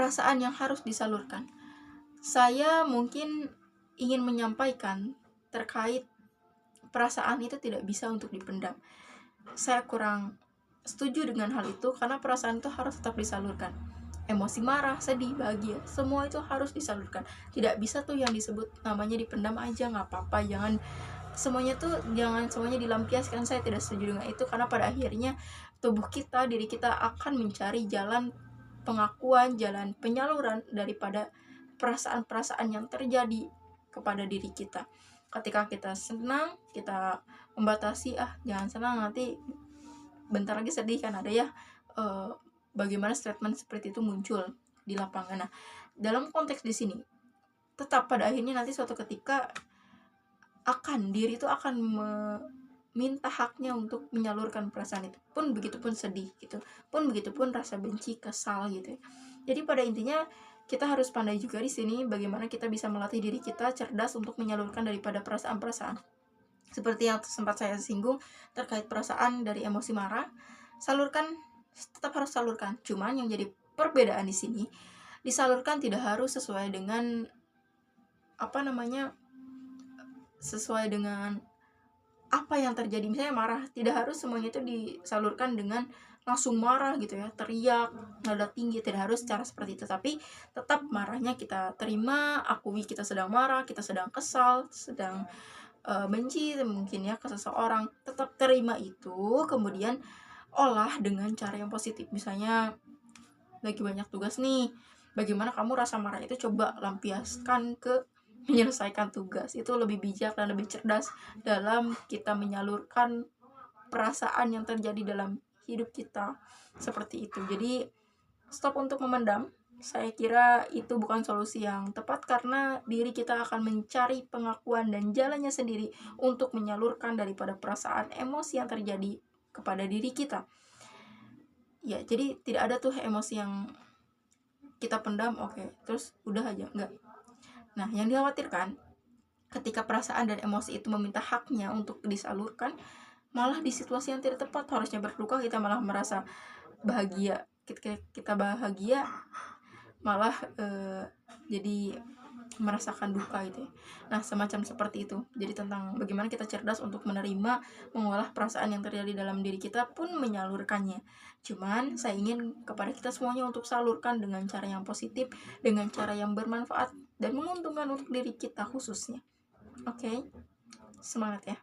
perasaan yang harus disalurkan. Saya mungkin ingin menyampaikan terkait perasaan itu tidak bisa untuk dipendam. Saya kurang setuju dengan hal itu karena perasaan itu harus tetap disalurkan. Emosi marah, sedih, bahagia, semua itu harus disalurkan. Tidak bisa tuh yang disebut namanya dipendam aja, nggak apa-apa, jangan semuanya dilampiaskan. Saya tidak setuju dengan itu karena pada akhirnya tubuh kita, diri kita akan mencari jalan pengakuan, jalan penyaluran daripada perasaan-perasaan yang terjadi kepada diri kita. Ketika kita senang, kita membatasi, jangan senang, nanti bentar lagi sedih, kan ada ya bagaimana statement seperti itu muncul di lapangan. Nah, dalam konteks di sini tetap pada akhirnya nanti suatu ketika diri itu akan meminta haknya untuk menyalurkan perasaan itu, pun begitupun sedih gitu, pun begitupun rasa benci, kesal gitu ya. Jadi pada intinya kita harus pandai juga di sini bagaimana kita bisa melatih diri kita cerdas untuk menyalurkan daripada perasaan-perasaan. Seperti yang sempat saya singgung terkait perasaan dari emosi marah, tetap harus salurkan. Cuman yang jadi perbedaan di sini, disalurkan tidak harus sesuai dengan sesuai dengan apa yang terjadi. Misalnya marah, tidak harus semuanya itu disalurkan dengan langsung marah gitu ya, teriak, nada tinggi, tidak harus cara seperti itu. Tapi tetap marahnya kita terima, akui kita sedang marah, kita sedang kesal, sedang benci mungkin ya ke seseorang, tetap terima itu, kemudian olah dengan cara yang positif. Misalnya lagi banyak tugas nih, bagaimana kamu rasa marah itu coba lampiaskan ke menyelesaikan tugas. Itu lebih bijak dan lebih cerdas dalam kita menyalurkan perasaan yang terjadi dalam hidup kita, seperti itu. Jadi stop untuk memendam. Saya kira itu bukan solusi yang tepat karena diri kita akan mencari pengakuan dan jalannya sendiri untuk menyalurkan daripada perasaan emosi yang terjadi kepada diri kita. Ya, jadi tidak ada tuh emosi yang kita pendam, oke, terus udah aja, enggak. Nah, yang dikhawatirkan ketika perasaan dan emosi itu meminta haknya untuk disalurkan, malah di situasi yang tidak tepat, harusnya berduka kita malah merasa bahagia. Kita bahagia malah jadi merasakan duka gitu ya. Nah, semacam seperti itu. Jadi tentang bagaimana kita cerdas untuk menerima, mengolah perasaan yang terjadi dalam diri kita pun menyalurkannya. Cuman saya ingin kepada kita semuanya untuk salurkan dengan cara yang positif, dengan cara yang bermanfaat dan menguntungkan untuk diri kita khususnya. Oke, semangat ya.